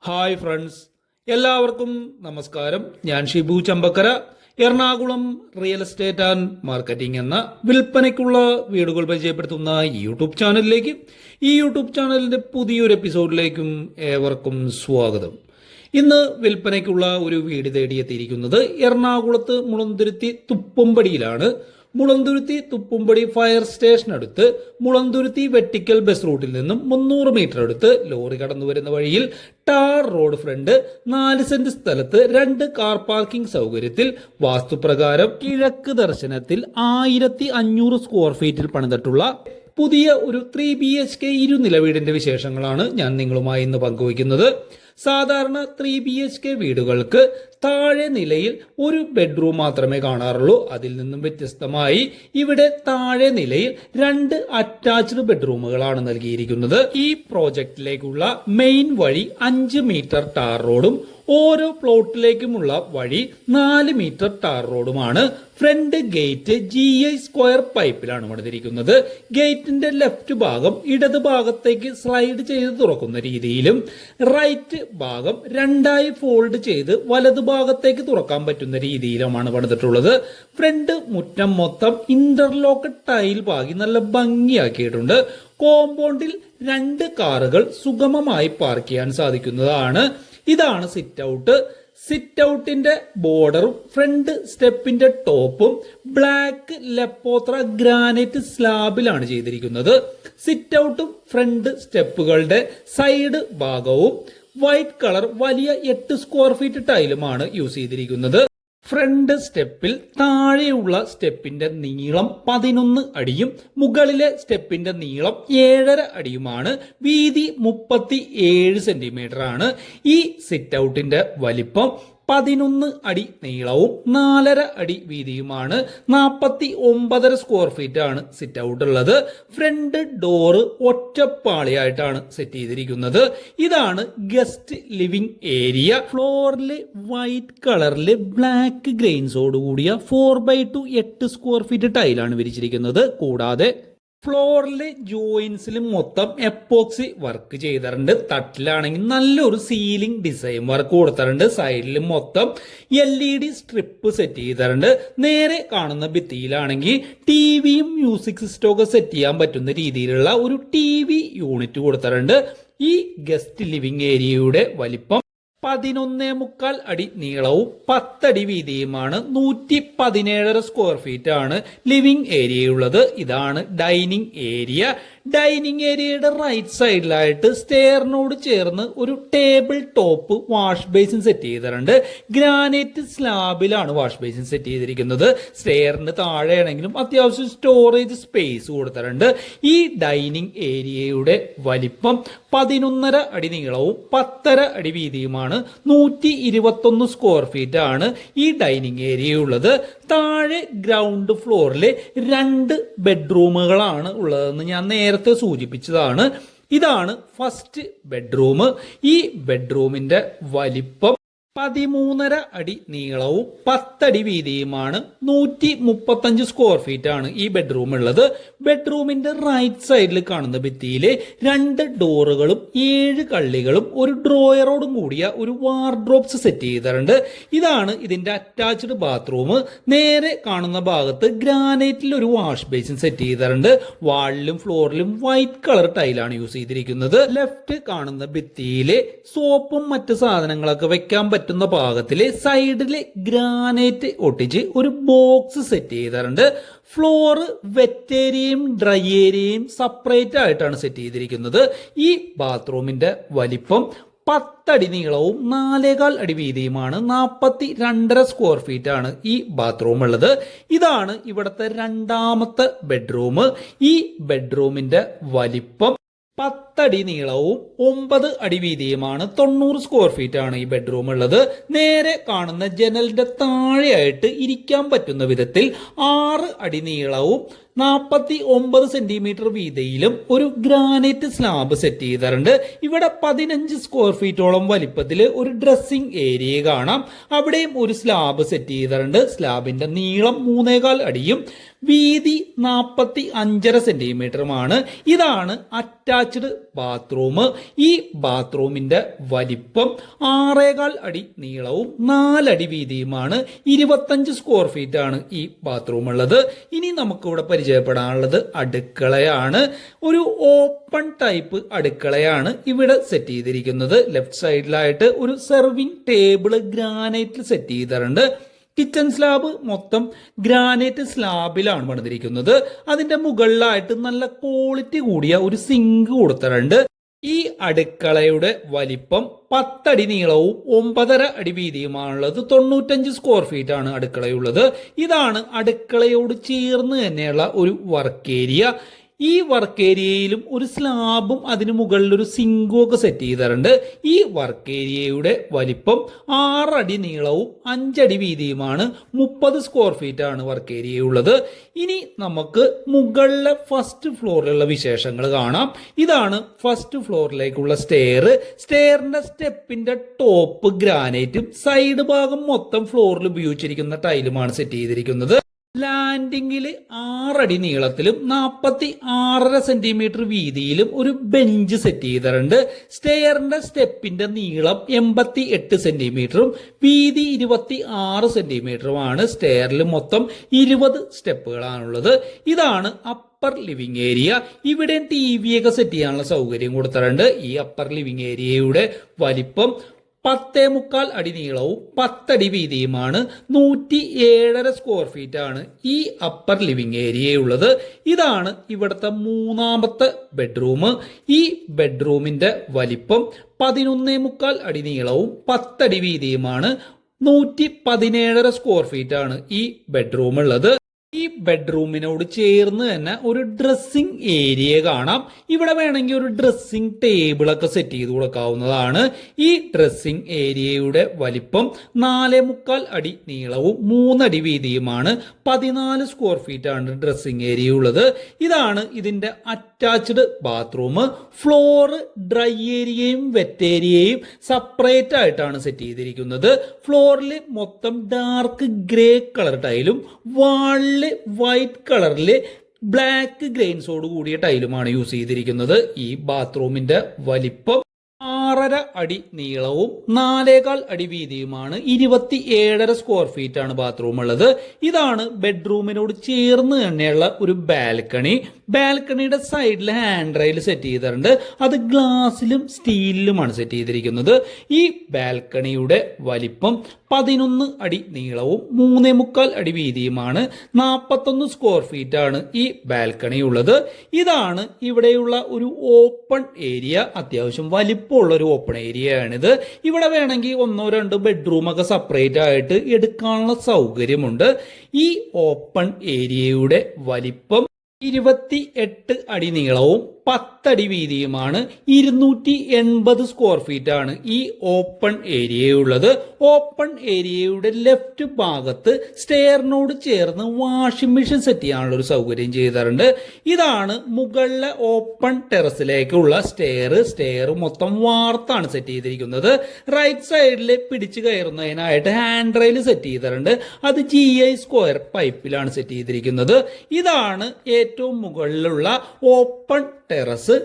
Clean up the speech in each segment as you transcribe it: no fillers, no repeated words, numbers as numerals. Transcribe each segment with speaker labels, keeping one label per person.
Speaker 1: Hi friends, എല്ലാവർക്കും നമസ്കാരം. ഞാൻ Shibu Champakkara, Ernakulam real estate and marketing എന്ന വിൽപ്പനയ്ക്കുള്ള വീടുകൾ പരിചയപ്പെടുത്തുന്ന യൂട്യൂബ് ചാനലിലേക്ക്, ഈ യൂട്യൂബ് ചാനലിന്റെ പുതിയൊരു എപ്പിസോഡിലേക്കും ഏവർക്കും സ്വാഗതം. ഇന്ന് വിൽപ്പനയ്ക്കുള്ള ഒരു വീട് തേടിയെത്തിയിരിക്കുന്നത് എറണാകുളത്ത് മുളന്തുരുത്തി തുപ്പുംപടിയിലാണ്. മുളന്തുരുത്തി തുപ്പുംപടി ഫയർ സ്റ്റേഷനടുത്ത് മുളന്തുരുത്തി വെട്ടിക്കൽ ബസ് റൂട്ടിൽ നിന്നും 300 മീറ്റർ അടുത്ത് ലോറി കടന്നു വരുന്ന വഴിയിൽ ടാർ റോഡ് ഫ്രണ്ട് 4 സെന്റ് സ്ഥലത്ത് 2 കാർ പാർക്കിംഗ് സൗകര്യത്തിൽ വാസ്തുപ്രകാരം കിഴക്ക് ദർശനത്തിൽ 1500 സ്ക്വയർ ഫീറ്റിൽ പണിതിട്ടുള്ള പുതിയ ഒരു 3 BHK ഇരുനില വീടിന്റെ വിശേഷങ്ങളാണ് ഞാൻ നിങ്ങളുമായി ഇന്ന് പങ്കുവയ്ക്കുന്നത്. സാധാരണ 3 BHK വീടുകൾക്ക് താഴെ നിലയിൽ ഒരു ബെഡ്റൂം മാത്രമേ കാണാറുള്ളൂ. അതിൽ നിന്നും വ്യത്യസ്തമായി ഇവിടെ താഴെ നിലയിൽ 2 അറ്റാച്ച്ഡ് ബെഡ്റൂമുകളാണ് നൽകിയിരിക്കുന്നത്. ഈ പ്രോജക്റ്റിലേക്കുള്ള മെയിൻ വഴി 5 മീറ്റർ ടാർ റോഡും ഓരോ പ്ലോട്ടിലേക്കുമുള്ള വഴി 4 മീറ്റർ ടാർ റോഡുമാണ്. ഫ്രണ്ട് ഗേറ്റ് GI സ്ക്വയർ പൈപ്പിലാണ് പണിതിരിക്കുന്നത്. ഗേറ്റിന്റെ ലെഫ്റ്റ് ഭാഗം ഇടത് ഭാഗത്തേക്ക് സ്ലൈഡ് ചെയ്ത് തുറക്കുന്ന രീതിയിലും റൈറ്റ് ഭാഗം 2ആയി ഫോൾഡ് ചെയ്ത് വലതു ഭാഗത്തേക്ക് തുറക്കാൻ പറ്റുന്ന രീതിയിലുമാണ് പണിതിട്ടുള്ളത്. ഫ്രണ്ട് മുറ്റം മൊത്തം ഇന്റർലോക്ക് ടൈൽ പാകി നല്ല ഭംഗിയാക്കിയിട്ടുണ്ട്. കോമ്പൗണ്ടിൽ 2 കാറുകൾ സുഗമമായി പാർക്ക് ചെയ്യാൻ സാധിക്കുന്നതാണ്. ഇതാണ് സിറ്റ് ഔട്ട്. സിറ്റ് ഔട്ടിന്റെ ബോർഡറും ഫ്രണ്ട് സ്റ്റെപ്പിന്റെ ടോപ്പും ബ്ലാക്ക് ലെപ്പോത്ര ഗ്രാനൈറ്റ് സ്ലാബിലാണ് ചെയ്തിരിക്കുന്നത്. സിറ്റ് ഔട്ടും ഫ്രണ്ട് സ്റ്റെപ്പുകളുടെ സൈഡ് ഭാഗവും വൈറ്റ് കളർ വലിയ 8 സ്ക്വയർ ഫീറ്റ് ടൈലുമാണ് യൂസ് ചെയ്തിരിക്കുന്നത്. ഫ്രണ്ട് സ്റ്റെപ്പിൽ താഴെയുള്ള സ്റ്റെപ്പിന്റെ നീളം 11 അടിയും മുകളിലെ സ്റ്റെപ്പിന്റെ നീളം 7.5 അടിയുമാണ്. വീതി 37 സെന്റിമീറ്റർ ആണ്. ഈ സിറ്റ് ഔട്ടിന്റെ വലിപ്പം 11 അടി നീളവും 4.5 അടി വീതിയുമാണ്. 49.5 സ്ക്വയർ ഫീറ്റ് ആണ് സിറ്റ് ഔട്ട് ഉള്ളത്. ഫ്രണ്ട് ഡോറ് ഒറ്റപ്പാളിയായിട്ടാണ് സെറ്റ് ചെയ്തിരിക്കുന്നത്. ഇതാണ് ഗസ്റ്റ് ലിവിംഗ് ഏരിയ. ഫ്ലോറിൽ വൈറ്റ് കളറിൽ ബ്ലാക്ക് ഗ്രെയിൻസോട് കൂടിയ 4x2 8 സ്ക്വയർ ഫീറ്റ് ടൈലാണ് വിരിച്ചിരിക്കുന്നത്. കൂടാതെ ഫ്ലോറിലെ ജോയിൻസിലും മൊത്തം എപ്പോക്സി വർക്ക് ചെയ്തിട്ടുണ്ട്. തട്ടിലാണെങ്കിൽ നല്ലൊരു സീലിംഗ് ഡിസൈൻ വർക്ക് കൊടുത്തിട്ടുണ്ട്. സൈഡിലും മൊത്തം LED സ്ട്രിപ്പ് സെറ്റ് ചെയ്തിട്ടുണ്ട്. നേരെ കാണുന്ന ഭിത്തിയിലാണെങ്കിൽ TVയും മ്യൂസിക് സിസ്റ്റം ഒക്കെ സെറ്റ് ചെയ്യാൻ പറ്റുന്ന രീതിയിലുള്ള ഒരു TV യൂണിറ്റ് കൊടുത്തിട്ടുണ്ട്. ഈ ഗസ്റ്റ് ലിവിംഗ് ഏരിയയുടെ വലിപ്പം 11.25 അടി നീളവും 10 അടി വീതിയുമാണ്. 117.5 സ്ക്വയർ ഫീറ്റ് ആണ് ലിവിംഗ് ഏരിയയുള്ളത്. ഇതാണ് ഡൈനിങ് ഏരിയ. ഡൈനിങ് ഏരിയയുടെ റൈറ്റ് സൈഡിലായിട്ട് സ്റ്റെയറിനോട് ചേർന്ന് ഒരു table top wash basin set ചെയ്തിട്ടുണ്ട്. ഗ്രാനൈറ്റ് സ്ലാബിലാണ് വാഷ് ബേസിൻ സെറ്റ് ചെയ്തിരിക്കുന്നത്. സ്റ്റെയറിന് താഴെയാണെങ്കിലും അത്യാവശ്യം സ്റ്റോറേജ് സ്പേസ് കൊടുത്തിട്ടുണ്ട്. ഈ ഡൈനിങ് ഏരിയയുടെ വലിപ്പം 11.5 അടി നീളവും 10.5 അടി വീതിയുമാണ്. 121 സ്ക്വയർ ഫീറ്റ് ആണ് ഈ ഡൈനിങ് ഏരിയ ഉള്ളത്. താഴെ ഗ്രൗണ്ട് ഫ്ലോറിൽ 2 ബെഡ്റൂമുകളാണ് ഉള്ളതെന്ന് ഞാൻ നേരത്തെ സൂചിപ്പിച്ചതാണ്. ഇതാണ് ഫസ്റ്റ് ബെഡ്റൂം. ഈ ബെഡ്റൂമിന്റെ വലിപ്പം 13.5 അടി നീളവും 10 അടി വീതിയുമാണ്. 135 സ്ക്വയർ ഫീറ്റ് ആണ് ഈ ബെഡ്റൂം ഉള്ളത്. ബെഡ്റൂമിന്റെ റൈറ്റ് സൈഡിൽ കാണുന്ന ഭിത്തിയിലെ 2 ഡോറുകളും 7 കള്ളികളും ഒരു ഡ്രോയറോടും കൂടിയ ഒരു വാർഡ്രോബ്സ് സെറ്റ് ചെയ്തിട്ടുണ്ട്. ഇതാണ് ഇതിന്റെ അറ്റാച്ച്ഡ് ബാത്റൂം. നേരെ കാണുന്ന ഭാഗത്ത് ഗ്രാനൈറ്റിൽ ഒരു വാഷ് ബേസിൻ സെറ്റ് ചെയ്തിട്ടുണ്ട്. വാളിലും ഫ്ലോറിലും വൈറ്റ് കളർ ടൈലാണ് യൂസ് ചെയ്തിരിക്കുന്നത്. ലെഫ്റ്റ് കാണുന്ന ഭിത്തിയിലെ സോപ്പും മറ്റ് സാധനങ്ങളൊക്കെ വെക്കാൻ പറ്റുന്ന ഭാഗത്തിലെ സൈഡിലെ ഗ്രാനൈറ്റ് ഒട്ടിച്ച് ഒരു ബോക്സ് സെറ്റ് ചെയ്തിട്ടുണ്ട്. ഫ്ലോറ് വെറ്റ് ഏരിയയും ഡ്രൈ ഏരിയയും സെപ്പറേറ്റ് ആയിട്ടാണ് സെറ്റ് ചെയ്തിരിക്കുന്നത്. ഈ ബാത്റൂമിന്റെ വലിപ്പം 10 അടി നീളവും 4.25 അടി വീതിയുമാണ്. 42.5 സ്ക്വയർ ഫീറ്റ് ആണ് ഈ ബാത്റൂം ഉള്ളത്. ഇതാണ് ഇവിടുത്തെ രണ്ടാമത്തെ ബെഡ്റൂം. ഈ ബെഡ്റൂമിന്റെ വലിപ്പം 10 അടി നീളവും 9 അടി വീതിയുമാണ്. 90 സ്ക്വയർ ഫീറ്റ് ആണ് ഈ ബെഡ്റൂം ഉള്ളത്. നേരെ കാണുന്ന ജനലിന്റെ താഴെയായിട്ട് ഇരിക്കാൻ പറ്റുന്ന വിധത്തിൽ 6 അടി നീളവും 49 സെന്റിമീറ്റർ വീതിയിലും ഒരു ഗ്രാനൈറ്റ് സ്ലാബ് സെറ്റ് ചെയ്തിട്ടുണ്ട്. ഇവിടെ 15 സ്ക്വയർ ഫീറ്റോളം വലിപ്പത്തിൽ ഒരു ഡ്രസ്സിംഗ് ഏരിയ കാണാം. അവിടെയും ഒരു സ്ലാബ് സെറ്റ് ചെയ്തിട്ടുണ്ട്. സ്ലാബിന്റെ നീളം 3.25 അടിയും വീതി 45.5 സെന്റിമീറ്ററുമാണ്. ഇതാണ് അറ്റാച്ച്ഡ് ബാത്റൂം. ഈ ബാത്റൂമിന്റെ വലിപ്പം 6.25 അടി നീളവും 4 അടി വീതിയുമാണ്. 25 സ്ക്വയർ ഫീറ്റ് ആണ് ഈ ബാത്റൂം ഉള്ളത്. ഇനി നമുക്കിവിടെ പരിചയപ്പെടാനുള്ളത് അടുക്കളയാണ്. ഒരു ഓപ്പൺ ടൈപ്പ് അടുക്കളയാണ് ഇവിടെ സെറ്റ് ചെയ്തിരിക്കുന്നത്. ലെഫ്റ്റ് സൈഡിലായിട്ട് ഒരു സെർവിങ് ടേബിള് ഗ്രാനൈറ്റിൽ സെറ്റ് ചെയ്തിട്ടുണ്ട്. കിച്ചൺ സ്ലാബ് മൊത്തം ഗ്രാനൈറ്റ് സ്ലാബിലാണ് പണിതിരിക്കുന്നത്. അതിന്റെ മുകളിലായിട്ട് നല്ല ക്വാളിറ്റി കൂടിയ ഒരു സിങ്ക് കൊടുത്തിട്ടുണ്ട്. ഈ അടുക്കളയുടെ വലിപ്പം 10 അടി നീളവും 9.5 അടി വീതിയുമാണുള്ളത്. 95 സ്ക്വയർ ഫീറ്റ് ആണ് അടുക്കളയുള്ളത്. ഇതാണ് അടുക്കളയോട് ചേർന്ന് തന്നെയുള്ള ഒരു വർക്ക് ഏരിയ. ഈ വർക്ക് ഏരിയയിലും ഒരു സ്ലാബും അതിന് മുകളിൽ ഒരു സിങ്കും ഒക്കെ സെറ്റ് ചെയ്തിട്ടുണ്ട്. ഈ വർക്ക് ഏരിയയുടെ വലിപ്പം 6 അടി നീളവും 5 അടി വീതിയുമാണ്. 30 സ്ക്വയർ ഫീറ്റ് ആണ് വർക്ക് ഏരിയ ഉള്ളത്. ഇനി നമുക്ക് മുകളിലെ ഫസ്റ്റ് ഫ്ലോറിലുള്ള വിശേഷങ്ങൾ കാണാം. ഇതാണ് ഫസ്റ്റ് ഫ്ലോറിലേക്കുള്ള സ്റ്റെയർ. സ്റ്റെയറിന്റെ സ്റ്റെപ്പിന്റെ ടോപ്പ് ഗ്രാനൈറ്റും സൈഡ് ഭാഗം മൊത്തം ഫ്ലോറിൽ ഉപയോഗിച്ചിരിക്കുന്ന ടൈലുമാണ് സെറ്റ് ചെയ്തിരിക്കുന്നത്. ലാൻഡിങ്ങിൽ 6 അടി നീളത്തിലും 46.5 സെന്റിമീറ്റർ വീതിയിലും ഒരു ബെഞ്ച് സെറ്റ് ചെയ്തിട്ടുണ്ട്. സ്റ്റെയറിന്റെ സ്റ്റെപ്പിന്റെ നീളം 88 സെന്റിമീറ്ററും വീതി 26 സെന്റിമീറ്ററുമാണ്. സ്റ്റെയറിൽ മൊത്തം 20 സ്റ്റെപ്പുകളാണുള്ളത്. ഇതാണ് അപ്പർ ലിവിംഗ് ഏരിയ. ഇവിടെ TV ഒക്കെ സെറ്റ് ചെയ്യാനുള്ള സൗകര്യം കൊടുത്തിട്ടുണ്ട്. ഈ അപ്പർ ലിവിംഗ് ഏരിയയുടെ വലിപ്പം 10.25 അടി നീളവും 10 അടി വീതിയുമാണ്. 107.5 സ്ക്വയർ ഫീറ്റ് ആണ് ഈ അപ്പർ ലിവിംഗ് ഏരിയയുള്ളത്. ഇതാണ് ഇവിടുത്തെ മൂന്നാമത്തെ ബെഡ്റൂം. ഈ ബെഡ്റൂമിന്റെ വലിപ്പം 11.25 അടി നീളവും 10 അടി വീതിയുമാണ്. 117.5 സ്ക്വയർ ഫീറ്റ് ആണ് ഈ ബെഡ്റൂം ഉള്ളത്. ഈ ബെഡ്റൂമിനോട് ചേർന്ന് തന്നെ ഒരു ഡ്രസ്സിംഗ് ഏരിയ കാണാം. ഇവിടെ വേണമെങ്കിൽ ഒരു ഡ്രസ്സിംഗ് ടേബിളൊക്കെ സെറ്റ് ചെയ്ത് കൊടുക്കാവുന്നതാണ്. ഈ ഡ്രസ്സിംഗ് ഏരിയയുടെ വലിപ്പം 4.25 അടി നീളവും 3 അടി വീതിയുമാണ്. 14 സ്ക്വയർ ഫീറ്റ് ആണ് ഡ്രസ്സിംഗ് ഏരിയ ഉള്ളത്. ഇതാണ് ഇതിന്റെ അറ്റാച്ച്ഡ് ബാത്റൂം. ഫ്ലോർ ഡ്രൈ ഏരിയയും വെറ്റ് ഏരിയയും സെപ്പറേറ്റ് ആയിട്ടാണ് സെറ്റ് ചെയ്തിരിക്കുന്നത്. ഫ്ലോറിൽ മൊത്തം ഡാർക്ക് ഗ്രേ കളർ ടൈലും വാളിൽ വൈറ്റ് കളറില് ബ്ലാക്ക് ഗ്രെയിൻസോട് കൂടിയ ടൈലുമാണ് യൂസ് ചെയ്തിരിക്കുന്നത്. ഈ ബാത്റൂമിന്റെ വലിപ്പം 6.5 അടി നീളവും 4.25 അടി വീതിയുമാണ്. 27.5 സ്ക്വയർ ഫീറ്റ് ആണ് ബാത്റൂം ഉള്ളത്. ഇതാണ് ബെഡ്റൂമിനോട് ചേർന്ന് തന്നെയുള്ള ഒരു ബാൽക്കണി. ബാൽക്കണിയുടെ സൈഡിൽ ഹാൻഡ് റെയിൽ സെറ്റ് ചെയ്തിട്ടുണ്ട്. അത് ഗ്ലാസിലും സ്റ്റീലിലുമാണ് സെറ്റ് ചെയ്തിരിക്കുന്നത്. ഈ ബാൽക്കണിയുടെ വലിപ്പം 11 അടി നീളവും 3.25 അടി വീതിയുമാണ്. 41 സ്ക്വയർ ഫീറ്റ് ആണ് ഈ ബാൽക്കണി ഉള്ളത്. ഇതാണ് ഇവിടെയുള്ള ഒരു ഓപ്പൺ ഏരിയ. അത്യാവശ്യം വലിപ്പമുള്ള ഒരു ഓപ്പൺ ഏരിയ ആണിത്. ഇവിടെ വേണമെങ്കിൽ 1-2 ബെഡ്റൂം ഒക്കെ സെപ്പറേറ്റ് ആയിട്ട് എടുക്കാനുള്ള സൗകര്യമുണ്ട്. ഈ ഓപ്പൺ ഏരിയയുടെ വലിപ്പം 28 അടി നീളവും 10 അടി വീതിയുമാണ്. 280 സ്ക്വയർ ഫീറ്റ് ആണ് ഈ ഓപ്പൺ ഏരിയയുള്ളത്. ഓപ്പൺ ഏരിയയുടെ ലെഫ്റ്റ് ഭാഗത്ത് സ്റ്റെയറിനോട് ചേർന്ന് വാഷിംഗ് മെഷീൻ സെറ്റ് ചെയ്യാനുള്ള ഒരു സൗകര്യം ചെയ്തിട്ടുണ്ട്. ഇതാണ് മുകളിലെ ഓപ്പൺ ടെറസിലേക്കുള്ള സ്റ്റെയർ മൊത്തം വാർത്താണ് സെറ്റ് ചെയ്തിരിക്കുന്നത്. റൈറ്റ് സൈഡിൽ പിടിച്ചു കയറുന്നതിനായിട്ട് ഹാൻഡ് റെയിൽ സെറ്റ് ചെയ്തിട്ടുണ്ട്. അത് GI സ്ക്വയർ പൈപ്പിലാണ് സെറ്റ് ചെയ്തിരിക്കുന്നത്. ഇതാണ് ഏറ്റവും മുകളിലുള്ള ഓപ്പൺ ടെറസ്.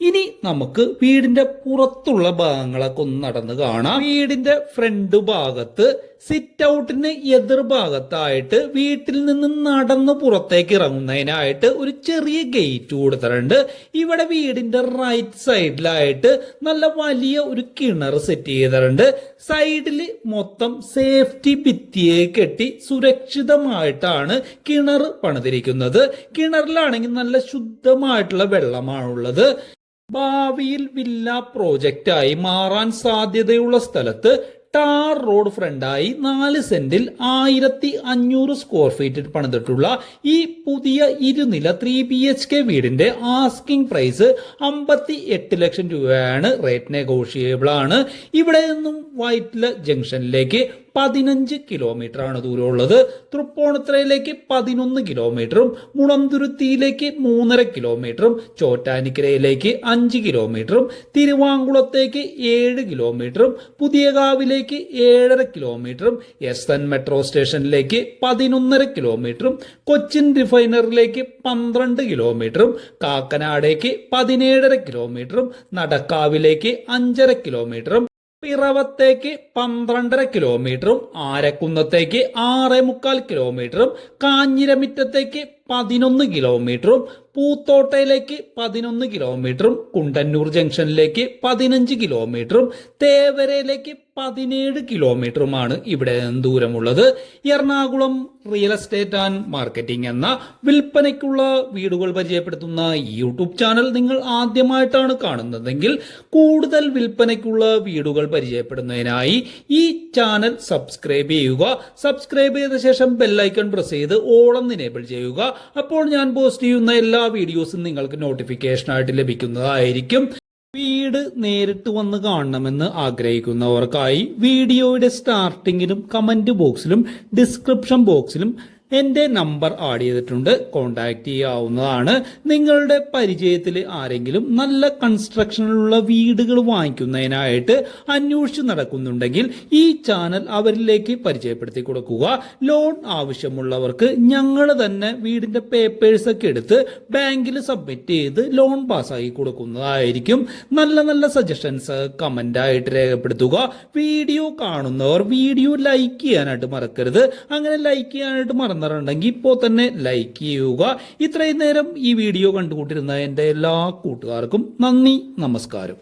Speaker 1: ഇനി നമുക്ക് വീടിന്റെ പുറത്തുള്ള ഭാഗങ്ങളൊക്കെ ഒന്ന് നടന്ന് കാണാം. വീടിന്റെ ഫ്രണ്ട് ഭാഗത്ത് സിറ്റ് ഔട്ടിന് എതിർഭാഗത്തായിട്ട് വീട്ടിൽ നിന്ന് നടന്ന് പുറത്തേക്ക് ഇറങ്ങുന്നതിനായിട്ട് ഒരു ചെറിയ ഗേറ്റ് കൊടുത്തിട്ടുണ്ട്. ഇവിടെ വീടിന്റെ റൈറ്റ് സൈഡിലായിട്ട് നല്ല വലിയ ഒരു കിണർ സെറ്റ് ചെയ്തിട്ടുണ്ട്. സൈഡിൽ മൊത്തം സേഫ്റ്റി ഭിത്തിയെ കെട്ടി സുരക്ഷിതമായിട്ടാണ് കിണർ പണിതിരിക്കുന്നത്. കിണറിലാണെങ്കിൽ നല്ല ശുദ്ധമായിട്ടുള്ള വെള്ളമാണുള്ളത്. ഭാവിയിൽ വില്ല പ്രോജക്റ്റായി മാറാൻ സാധ്യതയുള്ള സ്ഥലത്ത് ടാർ റോഡ് ഫ്രണ്ടായി 4 സെന്റിൽ 1500 സ്ക്വയർ ഫീറ്റിൽ പണിതിട്ടുള്ള ഈ പുതിയ ഇരുനില 3 BHK വീടിന്റെ ആസ്കിംഗ് പ്രൈസ് 58 ലക്ഷം രൂപയാണ്. റേറ്റ് നെഗോഷിയബിൾ ആണ്. ഇവിടെ നിന്നും വൈറ്റ്ല ജംഗ്ഷനിലേക്ക് 15 കിലോമീറ്റർ ആണ് ദൂരമുള്ളത്. തൃപ്പൂണിത്തുറയിലേക്ക് 11 കിലോമീറ്ററും മുളന്തുരുത്തിയിലേക്ക് 3.5 കിലോമീറ്ററും ചോറ്റാനിക്കരയിലേക്ക് 5 കിലോമീറ്ററും തിരുവാങ്കുളത്തേക്ക് 7 കിലോമീറ്ററും പുതിയകാവിലേക്ക് 7.5 കിലോമീറ്ററും എസ്എൻ മെട്രോ സ്റ്റേഷനിലേക്ക് 11.5 കിലോമീറ്ററും കൊച്ചിൻ റിഫൈനറിലേക്ക് 12 കിലോമീറ്ററും കാക്കനാടേക്ക് 17.5 കിലോമീറ്ററും നടക്കാവിലേക്ക് 5.5 കിലോമീറ്ററും പിറവത്തേക്ക് 12.5 കിലോമീറ്ററും ആരക്കുന്നത്തേക്ക് 6.25 കിലോമീറ്ററും കാഞ്ഞിരമിറ്റത്തേക്ക് 11 കിലോമീറ്ററും പൂത്തോട്ടയിലേക്ക് 11 കിലോമീറ്ററും കുണ്ടന്നൂർ ജംഗ്ഷനിലേക്ക് 15 കിലോമീറ്ററും തേവരയിലേക്ക് 17 കിലോമീറ്ററുമാണ് ഇവിടെ നിന്ന് ദൂരമുള്ളത്. Ernakulam real estate and marketing എന്ന വിൽപ്പനയ്ക്കുള്ള വീടുകൾ പരിചയപ്പെടുത്തുന്ന യൂട്യൂബ് ചാനൽ നിങ്ങൾ ആദ്യമായിട്ടാണ് കാണുന്നതെങ്കിൽ കൂടുതൽ വിൽപ്പനയ്ക്കുള്ള വീടുകൾ പരിചയപ്പെടുന്നതിനായി ഈ ചാനൽ സബ്സ്ക്രൈബ് ചെയ്യുക. സബ്സ്ക്രൈബ് ചെയ്ത ശേഷം ബെല്ലൈക്കൺ പ്രസ് ചെയ്ത് ഓൾ എന്ന് എനേബിൾ ചെയ്യുക. അപ്പോൾ ഞാൻ പോസ്റ്റ് ചെയ്യുന്ന എല്ലാ വീഡിയോസും നിങ്ങൾക്ക് നോട്ടിഫിക്കേഷനായിട്ട് ലഭിക്കുന്നതായിരിക്കും. വീട് നേരിട്ട് വന്ന് കാണണമെന്ന് ആഗ്രഹിക്കുന്നവർക്കായി വീഡിയോയുടെ സ്റ്റാർട്ടിങ്ങിലും കമന്റ് ബോക്സിലും ഡിസ്ക്രിപ്ഷൻ ബോക്സിലും എൻ്റെ നമ്പർ ആഡ് ചെയ്തിട്ടുണ്ട്. കോൺടാക്ട് ചെയ്യാവുന്നതാണ്. നിങ്ങളുടെ പരിചയത്തിൽ ആരെങ്കിലും നല്ല കൺസ്ട്രക്ഷനിലുള്ള വീടുകൾ വാങ്ങിക്കുന്നതിനായിട്ട് അന്വേഷിച്ച് നടക്കുന്നുണ്ടെങ്കിൽ ഈ ചാനൽ അവരിലേക്ക് പരിചയപ്പെടുത്തി കൊടുക്കുക. ലോൺ ആവശ്യമുള്ളവർക്ക് ഞങ്ങൾ തന്നെ വീടിൻ്റെ പേപ്പേഴ്സൊക്കെ എടുത്ത് ബാങ്കിൽ സബ്മിറ്റ് ചെയ്ത് ലോൺ പാസ്സാക്കി കൊടുക്കുന്നതായിരിക്കും. നല്ല നല്ല സജഷൻസ് കമൻ്റായിട്ട് രേഖപ്പെടുത്തുക. വീഡിയോ കാണുന്നവർ വീഡിയോ ലൈക്ക് ചെയ്യാനായിട്ട് മറക്കരുത്. അങ്ങനെ ലൈക്ക് ചെയ്യാനായിട്ട് മറന്നിട്ടുണ്ടെങ്കിൽ ഇപ്പോൾ തന്നെ ലൈക്ക് ചെയ്യുക. ഇത്രയും നേരം ഈ വീഡിയോ കണ്ടുകൊണ്ടിരുന്ന എൻ്റെ എല്ലാ കൂട്ടുകാർക്കും നന്ദി, നമസ്കാരം.